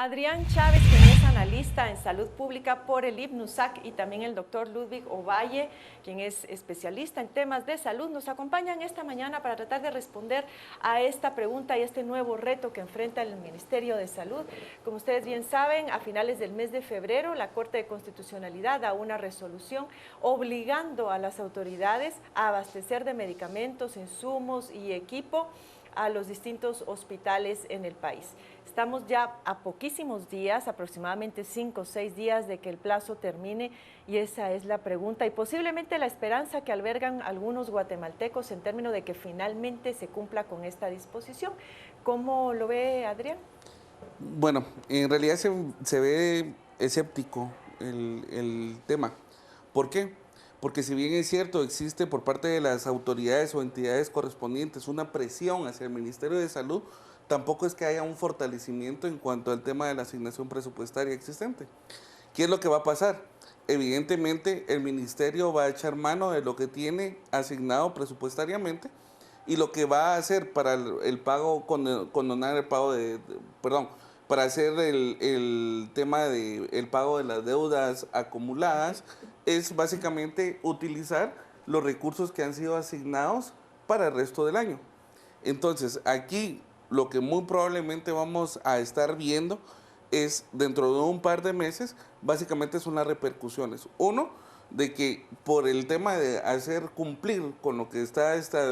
Adrián Chávez, quien es analista en salud pública por el IPNUSAC, y también el doctor Ludwig Ovalle, quien es especialista en temas de salud, nos acompañan esta mañana para tratar de responder a esta pregunta y este nuevo reto que enfrenta el Ministerio de Salud. Como ustedes bien saben, a finales del mes de febrero, la Corte de Constitucionalidad da una resolución obligando a las autoridades a abastecer de medicamentos, insumos y equipo a los distintos hospitales en el país. Estamos ya a poquísimos días, aproximadamente 5 o 6 días de que el plazo termine, y esa es la pregunta y posiblemente la esperanza que albergan algunos guatemaltecos en términos de que finalmente se cumpla con esta disposición. ¿Cómo lo ve, Adrián? Bueno, en realidad se ve escéptico el tema. ¿Por qué? Porque si bien es cierto, existe por parte de las autoridades o entidades correspondientes una presión hacia el Ministerio de Salud, tampoco es que haya un fortalecimiento en cuanto al tema de la asignación presupuestaria existente. ¿Qué es lo que va a pasar? Evidentemente, el Ministerio va a echar mano de lo que tiene asignado presupuestariamente y lo que va a hacer para el pago, condonar el pago perdón, para hacer el tema del pago de las deudas acumuladas, es básicamente utilizar los recursos que han sido asignados para el resto del año. Entonces, aquí lo que muy probablemente vamos a estar viendo es, dentro de un par de meses, básicamente son las repercusiones. Uno, de que por el tema de hacer cumplir con lo que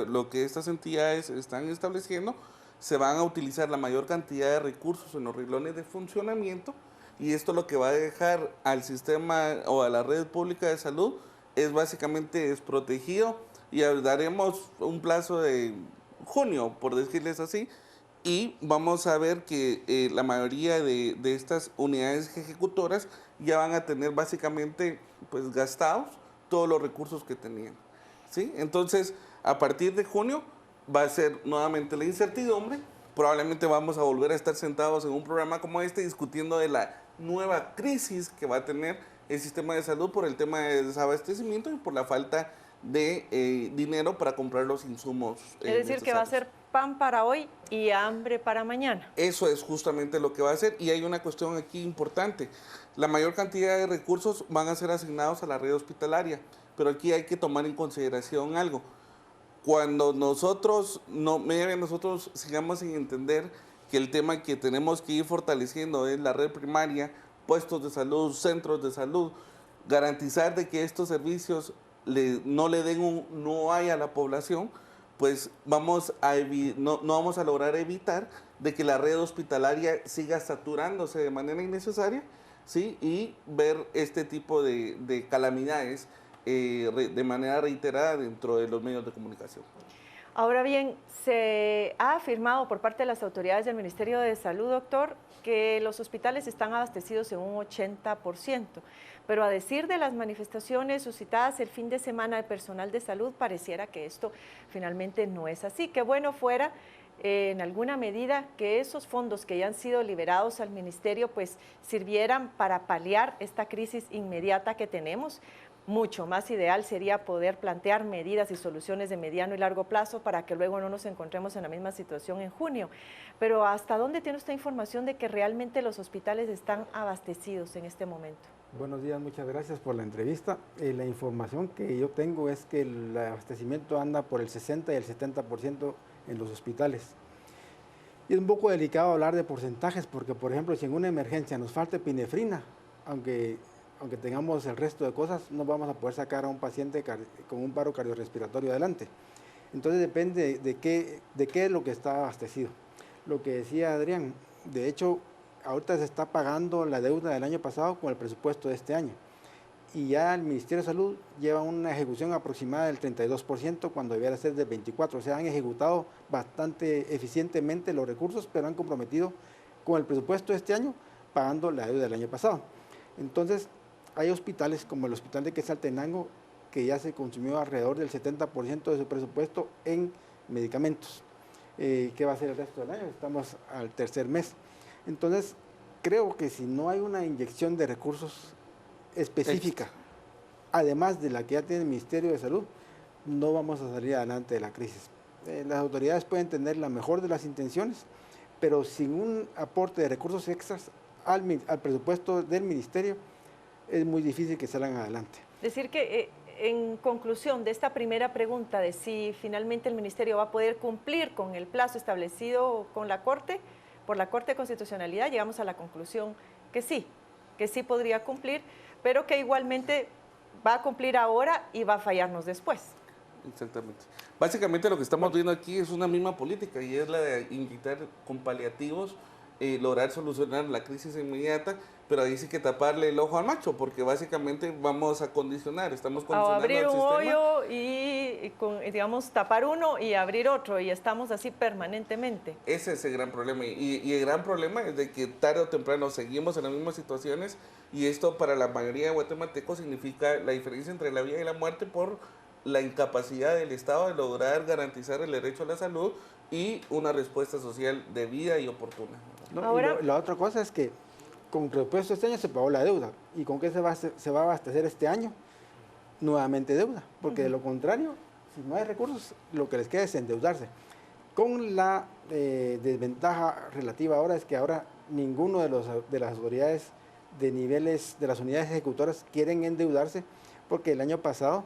lo que estas entidades están estableciendo, se van a utilizar la mayor cantidad de recursos en los renglones de funcionamiento, y esto lo que va a dejar al sistema o a la red pública de salud es básicamente desprotegido, y daremos un plazo de junio, por decirles así, y vamos a ver que la mayoría de estas unidades ejecutoras ya van a tener básicamente pues gastados todos los recursos que tenían, ¿sí? Entonces, a partir de junio va a ser nuevamente la incertidumbre. Probablemente vamos a volver a estar sentados en un programa como este discutiendo de la nueva crisis que va a tener el sistema de salud por el tema de desabastecimiento y por la falta de dinero para comprar los insumos Es decir, necesarios. que va a ser pan para hoy y hambre para mañana. Eso es justamente lo que va a hacer, y hay una cuestión aquí importante. La mayor cantidad de recursos van a ser asignados a la red hospitalaria, pero aquí hay que tomar en consideración algo. Cuando nosotros sigamos sin entender que el tema que tenemos que ir fortaleciendo es la red primaria, puestos de salud, centros de salud, garantizar de que estos servicios no le den no hay a la población, pues no vamos a lograr evitar de que la red hospitalaria siga saturándose de manera innecesaria, ¿sí? Y ver este tipo de calamidades de manera reiterada dentro de los medios de comunicación. Ahora bien, se ha afirmado por parte de las autoridades del Ministerio de Salud, doctor, que los hospitales están abastecidos en un 80%, pero a decir de las manifestaciones suscitadas el fin de semana de personal de salud, pareciera que esto finalmente no es así. Qué bueno fuera, en alguna medida, que esos fondos que ya han sido liberados al Ministerio pues sirvieran para paliar esta crisis inmediata que tenemos. Mucho más ideal sería poder plantear medidas y soluciones de mediano y largo plazo para que luego no nos encontremos en la misma situación en junio. Pero ¿hasta dónde tiene usted información de que realmente los hospitales están abastecidos en este momento? Buenos días, muchas gracias por la entrevista. La información que yo tengo es que el abastecimiento anda por el 60 y el 70% en los hospitales. Y es un poco delicado hablar de porcentajes porque, por ejemplo, si en una emergencia nos falta epinefrina, aunque tengamos el resto de cosas, no vamos a poder sacar a un paciente con un paro cardiorrespiratorio adelante. Entonces depende de qué es lo que está abastecido. Lo que decía Adrián, de hecho, ahorita se está pagando la deuda del año pasado con el presupuesto de este año. Y ya el Ministerio de Salud lleva una ejecución aproximada del 32% cuando debiera ser del 24%. O sea, han ejecutado bastante eficientemente los recursos, pero han comprometido con el presupuesto de este año pagando la deuda del año pasado. Entonces, hay hospitales como el hospital de Quetzaltenango que ya se consumió alrededor del 70% de su presupuesto en medicamentos. ¿Qué va a ser el resto del año? Estamos al tercer mes. Entonces, creo que si no hay una inyección de recursos específica, además de la que ya tiene el Ministerio de Salud, no vamos a salir adelante de la crisis. Las autoridades pueden tener la mejor de las intenciones, pero sin un aporte de recursos extras al presupuesto del ministerio, es muy difícil que salgan adelante. Decir que en conclusión de esta primera pregunta de si finalmente el ministerio va a poder cumplir con el plazo establecido con la Corte, por la Corte de Constitucionalidad, llegamos a la conclusión que sí podría cumplir, pero que igualmente va a cumplir ahora y va a fallarnos después. Exactamente. Básicamente lo que estamos viendo aquí es una misma política y es la de inyectar con paliativos, lograr solucionar la crisis inmediata, pero ahí sí que taparle el ojo al macho, porque básicamente vamos a condicionar, estamos condicionando A abrir al un sistema. hoyo y digamos, tapar uno y abrir otro, y estamos así permanentemente. Ese es el gran problema, y el gran problema es de que tarde o temprano seguimos en las mismas situaciones, y esto para la mayoría de guatemaltecos significa la diferencia entre la vida y la muerte por la incapacidad del Estado de lograr garantizar el derecho a la salud y una respuesta social debida y oportuna. ¿No? Ahora, y la otra cosa es que con el presupuesto este año se pagó la deuda. ¿Y con qué se va a abastecer este año? Nuevamente deuda, porque de lo contrario, si no hay recursos, lo que les queda es endeudarse. Con la desventaja relativa ahora es que ahora ninguno de las autoridades de niveles de las unidades ejecutoras quieren endeudarse, porque el año pasado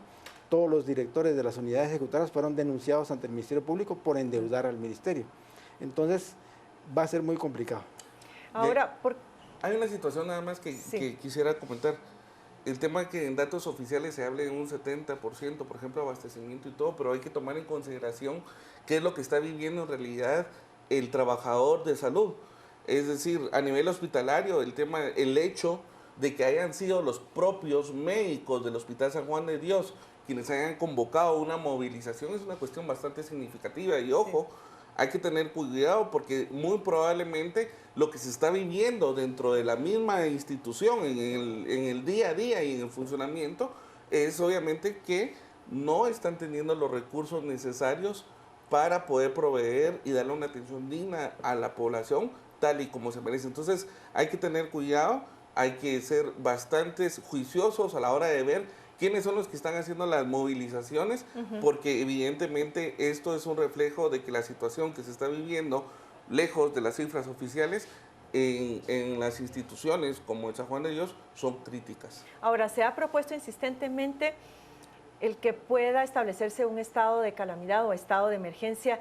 todos los directores de las unidades ejecutoras fueron denunciados ante el Ministerio Público por endeudar al ministerio. Entonces va a ser muy complicado. ahora, Hay una situación nada más que quisiera comentar. El tema que en datos oficiales se hable de un 70%, por ejemplo, abastecimiento y todo, pero hay que tomar en consideración qué es lo que está viviendo en realidad el trabajador de salud. Es decir, a nivel hospitalario, el hecho de que hayan sido los propios médicos del Hospital San Juan de Dios quienes hayan convocado una movilización es una cuestión bastante significativa. Y ojo, hay que tener cuidado porque muy probablemente lo que se está viviendo dentro de la misma institución, en el día a día y en el funcionamiento, es obviamente que no están teniendo los recursos necesarios para poder proveer y darle una atención digna a la población tal y como se merece. Entonces hay que tener cuidado, hay que ser bastante juiciosos a la hora de ver quiénes son los que están haciendo las movilizaciones, porque evidentemente esto es un reflejo de que la situación que se está viviendo lejos de las cifras oficiales en las instituciones como el San Juan de Dios son críticas. Ahora, se ha propuesto insistentemente el que pueda establecerse un estado de calamidad o estado de emergencia,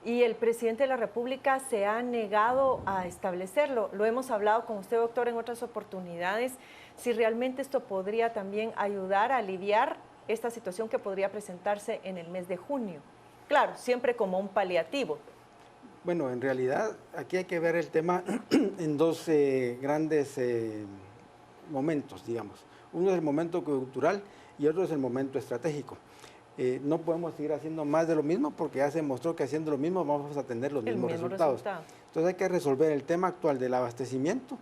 y el presidente de la República se ha negado a establecerlo. Lo hemos hablado con usted, doctor, en otras oportunidades, si realmente esto podría también ayudar a aliviar esta situación que podría presentarse en el mes de junio. Claro, siempre como un paliativo. Bueno, en realidad aquí hay que ver el tema en dos grandes momentos, digamos. Uno es el momento coyuntural y otro es el momento estratégico. No podemos seguir haciendo más de lo mismo porque ya se demostró que haciendo lo mismo vamos a tener los mismos resultados. Entonces hay que resolver el tema actual del abastecimiento,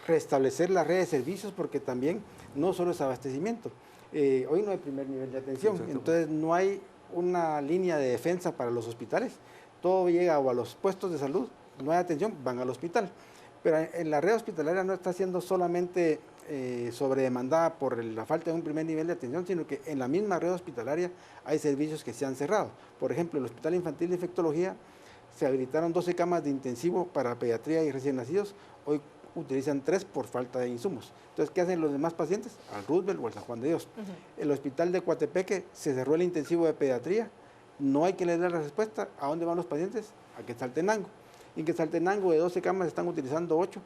restablecer la red de servicios porque también no solo es abastecimiento. Hoy no hay primer nivel de atención, entonces no hay una línea de defensa para los hospitales. Todo llega o a los puestos de salud, no hay atención, van al hospital. Pero en la red hospitalaria no está siendo solamente sobredemandada por la falta de un primer nivel de atención, sino que en la misma red hospitalaria hay servicios que se han cerrado. Por ejemplo, el Hospital Infantil de Infectología se habilitaron 12 camas de intensivo para pediatría y recién nacidos, hoy utilizan 3 por falta de insumos. Entonces, ¿qué hacen los demás pacientes? Al Roosevelt o al San Juan de Dios. El Hospital de Coatepeque se cerró el intensivo de pediatría, no hay que le dar la respuesta. ¿A dónde van los pacientes? A Quetzaltenango. En Quetzaltenango de 12 camas están utilizando 8.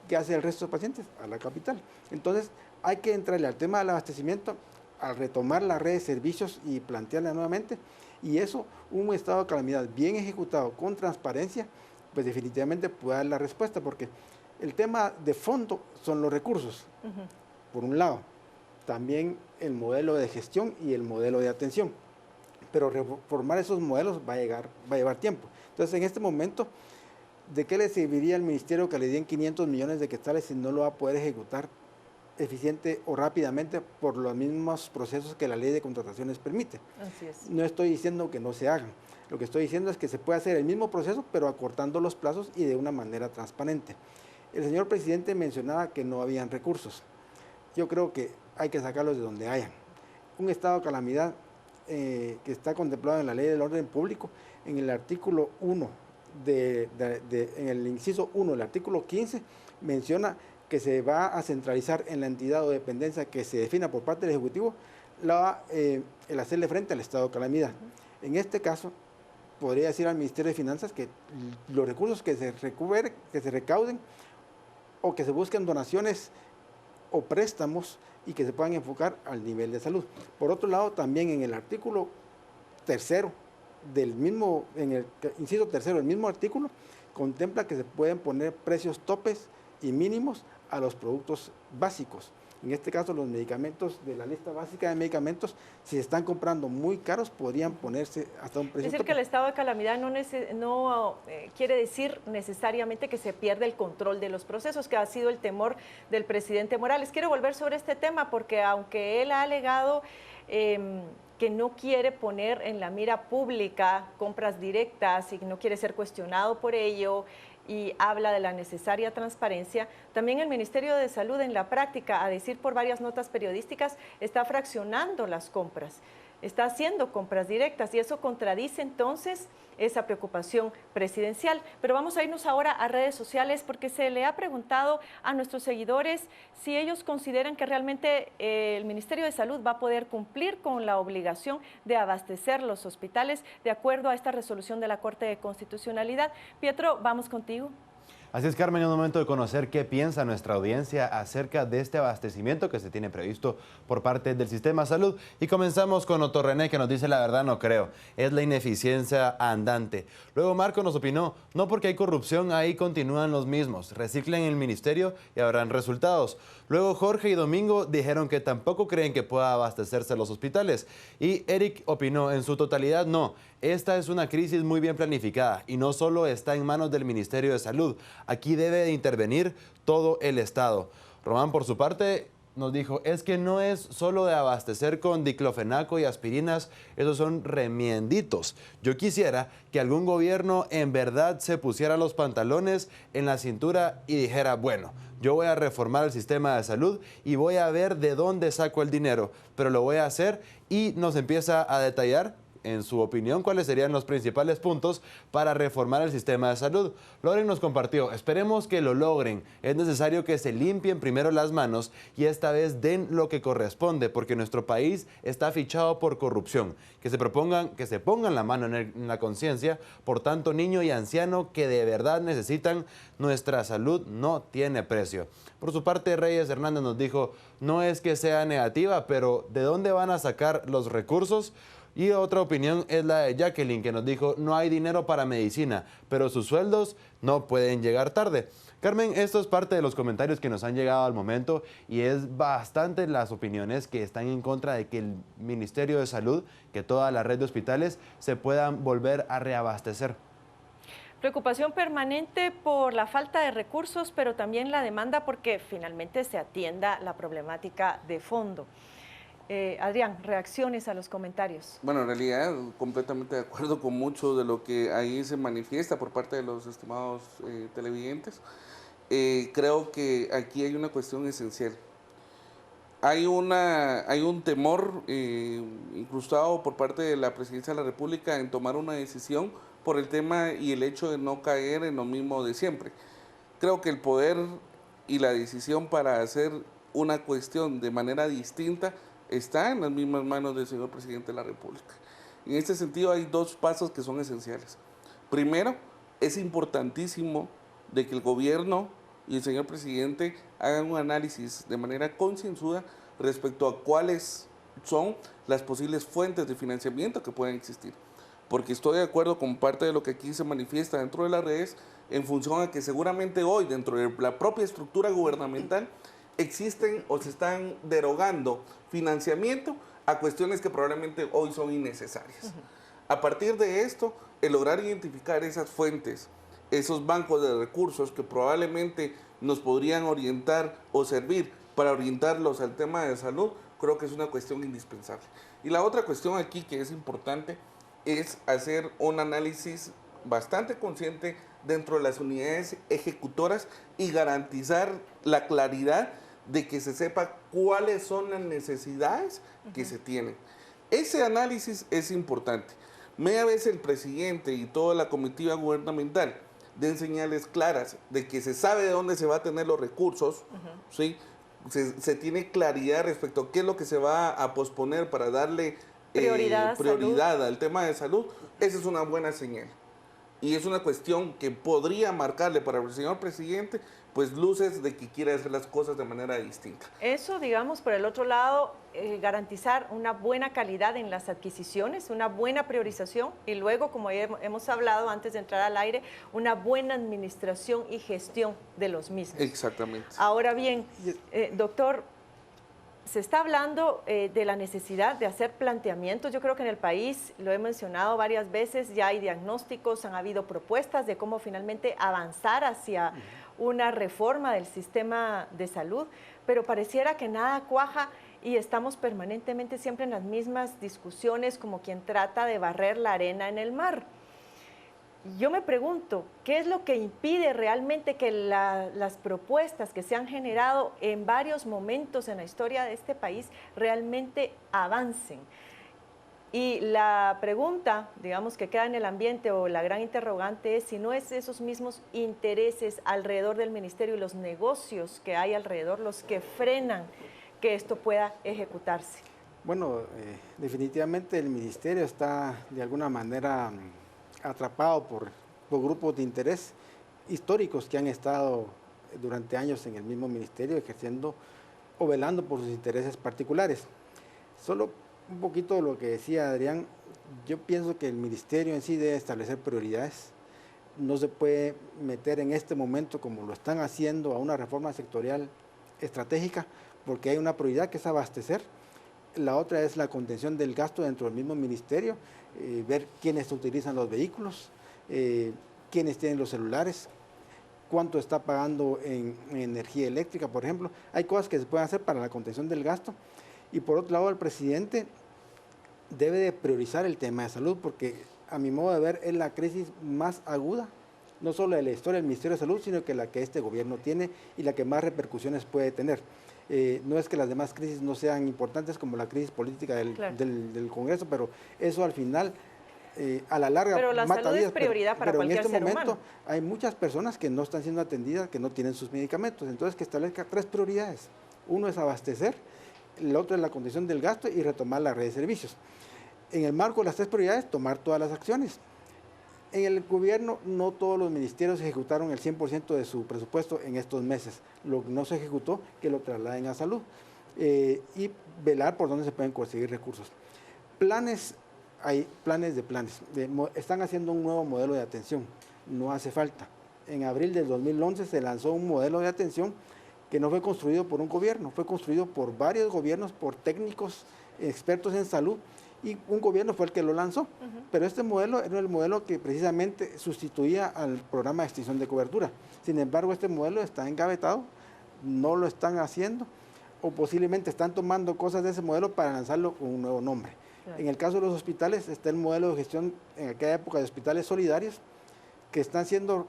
¿Qué hace el resto de pacientes? A la capital. Entonces, hay que entrarle al tema del abastecimiento, a retomar la red de servicios y plantearla nuevamente. Y eso, un estado de calamidad bien ejecutado, con transparencia, pues definitivamente puede dar la respuesta, porque el tema de fondo son los recursos, por un lado. También el modelo de gestión y el modelo de atención. Pero reformar esos modelos va a llevar tiempo. Entonces, en este momento, ¿de qué le serviría al ministerio que le den 500 millones de quetzales si no lo va a poder ejecutar eficiente o rápidamente por los mismos procesos que la ley de contrataciones permite? Así es. No estoy diciendo que no se hagan. Lo que estoy diciendo es que se puede hacer el mismo proceso, pero acortando los plazos y de una manera transparente. El señor presidente mencionaba que no habían recursos. Yo creo que hay que sacarlos de donde hayan. Un estado de calamidad que está contemplado en la Ley del Orden Público, en el artículo 1, en el inciso 1 del artículo 15, menciona que se va a centralizar en la entidad o dependencia que se defina por parte del Ejecutivo, el hacerle frente al estado de calamidad. En este caso, podría decir al Ministerio de Finanzas que los recursos que se recauden o que se busquen donaciones o préstamos y que se puedan enfocar al nivel de salud. Por otro lado, también en el artículo tercero del mismo, inciso tercero del mismo artículo, contempla que se pueden poner precios topes y mínimos a los productos básicos. En este caso, los medicamentos de la lista básica de medicamentos, si se están comprando muy caros, podrían ponerse hasta un precio. Es decir, que el estado de calamidad no quiere decir necesariamente que se pierda el control de los procesos, que ha sido el temor del presidente Morales. Quiero volver sobre este tema porque aunque él ha alegado que no quiere poner en la mira pública compras directas y no quiere ser cuestionado por ello, y habla de la necesaria transparencia, también el Ministerio de Salud en la práctica, a decir por varias notas periodísticas, está fraccionando las compras, está haciendo compras directas y eso contradice entonces esa preocupación presidencial. Pero vamos a irnos ahora a redes sociales porque se le ha preguntado a nuestros seguidores si ellos consideran que realmente el Ministerio de Salud va a poder cumplir con la obligación de abastecer los hospitales de acuerdo a esta resolución de la Corte de Constitucionalidad. Pietro, vamos contigo. Así es, Carmen, es un momento de conocer qué piensa nuestra audiencia acerca de este abastecimiento que se tiene previsto por parte del sistema de salud. Y comenzamos con Otto René, que nos dice: la verdad no creo, es la ineficiencia andante. Luego Marco nos opinó: no porque hay corrupción, ahí continúan los mismos, reciclen el ministerio y habrán resultados. Luego Jorge y Domingo dijeron que tampoco creen que pueda abastecerse los hospitales. Y Eric opinó: en su totalidad no. Esta es una crisis muy bien planificada y no solo está en manos del Ministerio de Salud. Aquí debe de intervenir todo el Estado. Román, por su parte, nos dijo: es que no es solo de abastecer con diclofenaco y aspirinas, esos son remienditos. Yo quisiera que algún gobierno en verdad se pusiera los pantalones en la cintura y dijera: bueno, yo voy a reformar el sistema de salud y voy a ver de dónde saco el dinero, pero lo voy a hacer. Y nos empieza a detallar, en su opinión, cuáles serían los principales puntos para reformar el sistema de salud. Loren nos compartió: esperemos que lo logren. Es necesario que se limpien primero las manos y esta vez den lo que corresponde, porque nuestro país está fichado por corrupción. Que se pongan la mano en la conciencia. Por tanto, niño y anciano que de verdad necesitan nuestra salud no tiene precio. Por su parte, Reyes Hernández nos dijo: no es que sea negativa, pero ¿de dónde van a sacar los recursos? Y otra opinión es la de Jacqueline, que nos dijo: no hay dinero para medicina, pero sus sueldos no pueden llegar tarde. Carmen, esto es parte de los comentarios que nos han llegado al momento y es bastante las opiniones que están en contra de que el Ministerio de Salud, que toda la red de hospitales se puedan volver a reabastecer. Preocupación permanente por la falta de recursos, pero también la demanda porque finalmente se atienda la problemática de fondo. Adrián, reacciones a los comentarios. Bueno, en realidad completamente de acuerdo con mucho de lo que ahí se manifiesta por parte de los estimados televidentes. Creo que aquí hay una cuestión esencial. Hay un temor incrustado por parte de la Presidencia de la República en tomar una decisión por el tema y el hecho de no caer en lo mismo de siempre. Creo que el poder y la decisión para hacer una cuestión de manera distinta está en las mismas manos del señor Presidente de la República. En este sentido hay dos pasos que son esenciales. Primero, es importantísimo de que el gobierno y el señor Presidente hagan un análisis de manera concienzuda respecto a cuáles son las posibles fuentes de financiamiento que pueden existir. Porque estoy de acuerdo con parte de lo que aquí se manifiesta dentro de las redes, en función a que seguramente hoy, dentro de la propia estructura gubernamental, existen o se están derogando financiamiento a cuestiones que probablemente hoy son innecesarias. A partir de esto, el lograr identificar esas fuentes, esos bancos de recursos que probablemente nos podrían orientar o servir para orientarlos al tema de salud, creo que es una cuestión indispensable. Y la otra cuestión aquí que es importante es hacer un análisis bastante consciente dentro de las unidades ejecutoras y garantizar la claridad de que se sepa cuáles son las necesidades que se tienen. Ese análisis es importante. Media vez el presidente y toda la comitiva gubernamental den señales claras de que se sabe de dónde se va a tener los recursos, ¿sí? Se tiene claridad respecto a qué es lo que se va a posponer para darle prioridad al tema de salud. Esa es una buena señal. Y es una cuestión que podría marcarle para el señor presidente, pues luces de que quiere hacer las cosas de manera distinta. Eso, digamos, por el otro lado, garantizar una buena calidad en las adquisiciones, una buena priorización y luego, como hemos hablado antes de entrar al aire, una buena administración y gestión de los mismos. Exactamente. Ahora bien, doctor, se está hablando de la necesidad de hacer planteamientos. Yo creo que en el país, lo he mencionado varias veces, ya hay diagnósticos, han habido propuestas de cómo finalmente avanzar hacia una reforma del sistema de salud, pero pareciera que nada cuaja y estamos permanentemente siempre en las mismas discusiones como quien trata de barrer la arena en el mar. Yo me pregunto, ¿qué es lo que impide realmente que las propuestas que se han generado en varios momentos en la historia de este país realmente avancen? Y la pregunta, digamos, que queda en el ambiente o la gran interrogante es si no es esos mismos intereses alrededor del ministerio y los negocios que hay alrededor los que frenan que esto pueda ejecutarse. Bueno, definitivamente el ministerio está de alguna manera atrapado por grupos de interés históricos que han estado durante años en el mismo ministerio ejerciendo o velando por sus intereses particulares. Solo un poquito de lo que decía Adrián, yo pienso que el ministerio en sí debe establecer prioridades. No se puede meter en este momento, como lo están haciendo, a una reforma sectorial estratégica, porque hay una prioridad que es abastecer. La otra es la contención del gasto dentro del mismo ministerio, ver quiénes utilizan los vehículos, quiénes tienen los celulares, cuánto está pagando en energía eléctrica, por ejemplo. Hay cosas que se pueden hacer para la contención del gasto. Y por otro lado, el presidente debe de priorizar el tema de salud, porque a mi modo de ver es la crisis más aguda, no solo de la historia del Ministerio de Salud, sino que la que este gobierno tiene y la que más repercusiones puede tener. No es que las demás crisis no sean importantes como la crisis política del Congreso, pero eso al final, a la larga, pero la mata salud vidas. Es prioridad para cualquier ser humano. En este momento hay muchas personas que no están siendo atendidas, que no tienen sus medicamentos, entonces que establezca 3 prioridades. Uno es abastecer, el otro es la condición del gasto y retomar la red de servicios. En el marco de las 3 prioridades, tomar todas las acciones. En el gobierno no todos los ministerios ejecutaron el 100% de su presupuesto en estos meses. Lo que no se ejecutó, que lo trasladen a salud y velar por dónde se pueden conseguir recursos. Planes, hay planes de planes. Están haciendo un nuevo modelo de atención, no hace falta. En abril del 2011 se lanzó un modelo de atención que no fue construido por un gobierno, fue construido por varios gobiernos, por técnicos, expertos en salud, y un gobierno fue el que lo lanzó. Pero este modelo era el modelo que precisamente sustituía al programa de extinción de cobertura. Sin embargo, este modelo está engavetado, no lo están haciendo, o posiblemente están tomando cosas de ese modelo para lanzarlo con un nuevo nombre. Claro. En el caso de los hospitales, está el modelo de gestión en aquella época de hospitales solidarios, que están siendo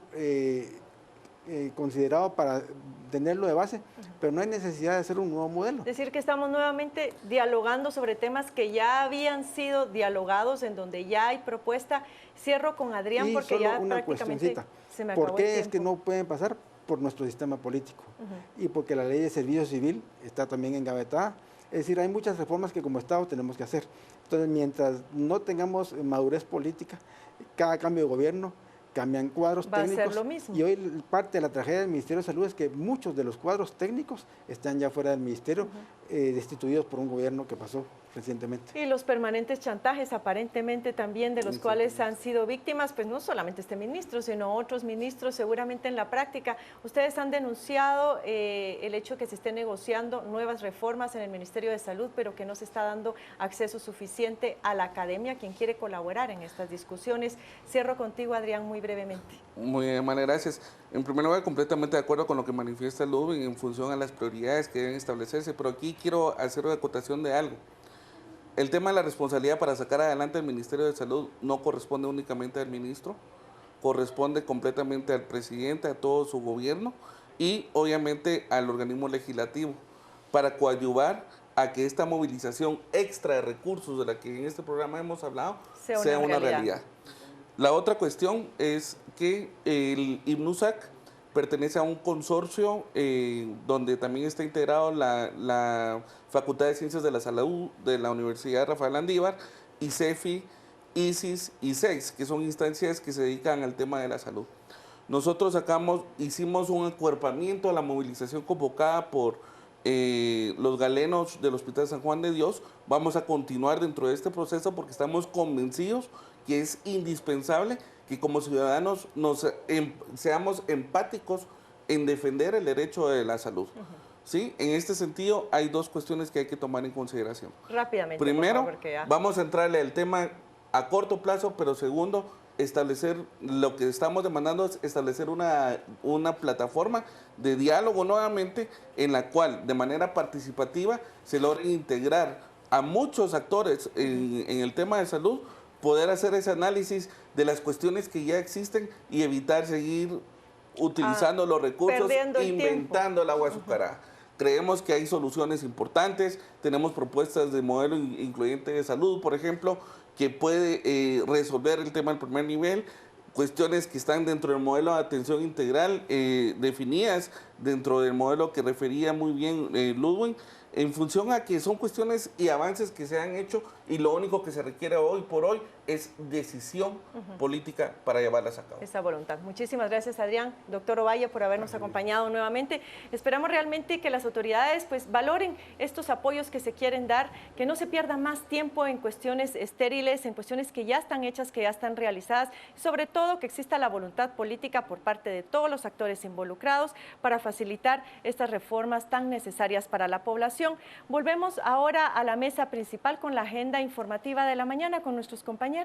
considerado para tenerlo de base, pero no hay necesidad de hacer un nuevo modelo. Es decir, que estamos nuevamente dialogando sobre temas que ya habían sido dialogados, en donde ya hay propuesta. Cierro con Adrián, porque ya prácticamente se me acabó el tiempo. ¿Por qué es que no pueden pasar? Por nuestro sistema político y porque la ley de servicio civil está también engavetada. Es decir, hay muchas reformas que como Estado tenemos que hacer. Entonces, mientras no tengamos madurez política, cada cambio de gobierno cambian cuadros técnicos. Va a ser lo mismo. Y hoy parte de la tragedia del Ministerio de Salud es que muchos de los cuadros técnicos están ya fuera del Ministerio, destituidos por un gobierno que pasó recientemente. Y los permanentes chantajes aparentemente también de los cuales han sido víctimas, pues no solamente este ministro, sino otros ministros seguramente en la práctica. Ustedes han denunciado el hecho de que se esté negociando nuevas reformas en el Ministerio de Salud, pero que no se está dando acceso suficiente a la academia, quien quiere colaborar en estas discusiones. Cierro contigo, Adrián, muy brevemente. Muy bien, María, gracias. En primer lugar, completamente de acuerdo con lo que manifiesta Ludwig en función a las prioridades que deben establecerse, pero aquí quiero hacer una acotación de algo. El tema de la responsabilidad para sacar adelante el Ministerio de Salud no corresponde únicamente al ministro, corresponde completamente al presidente, a todo su gobierno y obviamente al organismo legislativo para coadyuvar a que esta movilización extra de recursos de la que en este programa hemos hablado sea una realidad. La otra cuestión es que el IBNUSAC pertenece a un consorcio donde también está integrado la Facultad de Ciencias de la Salud de la Universidad Rafael Landívar, ICEFI, ISIS y SEX, que son instancias que se dedican al tema de la salud. Nosotros hicimos un acuerpamiento a la movilización convocada por los galenos del Hospital San Juan de Dios. Vamos a continuar dentro de este proceso porque estamos convencidos que es indispensable que como ciudadanos seamos empáticos en defender el derecho de la salud. ¿Sí? En este sentido, hay dos cuestiones que hay que tomar en consideración. Rápidamente. Primero, por favor, vamos a entrarle al tema a corto plazo, pero segundo, lo que estamos demandando es establecer una plataforma de diálogo nuevamente en la cual de manera participativa se logre integrar a muchos actores en el tema de salud, poder hacer ese análisis de las cuestiones que ya existen y evitar seguir utilizando los recursos, inventando el agua azucarada. Creemos que hay soluciones importantes, tenemos propuestas de modelo incluyente de salud, por ejemplo, que puede resolver el tema del primer nivel, cuestiones que están dentro del modelo de atención integral, definidas dentro del modelo que refería muy bien Ludwig, en función a que son cuestiones y avances que se han hecho y lo único que se requiere hoy por hoy es decisión política para llevarlas a cabo. Esa voluntad. Muchísimas gracias, Adrián. Doctor Ovalle, por habernos acompañado nuevamente. Esperamos realmente que las autoridades pues valoren estos apoyos que se quieren dar, que no se pierda más tiempo en cuestiones estériles, en cuestiones que ya están hechas, que ya están realizadas, y sobre todo que exista la voluntad política por parte de todos los actores involucrados para facilitar estas reformas tan necesarias para la población. Volvemos ahora a la mesa principal con la agenda informativa de la mañana con nuestros compañeros.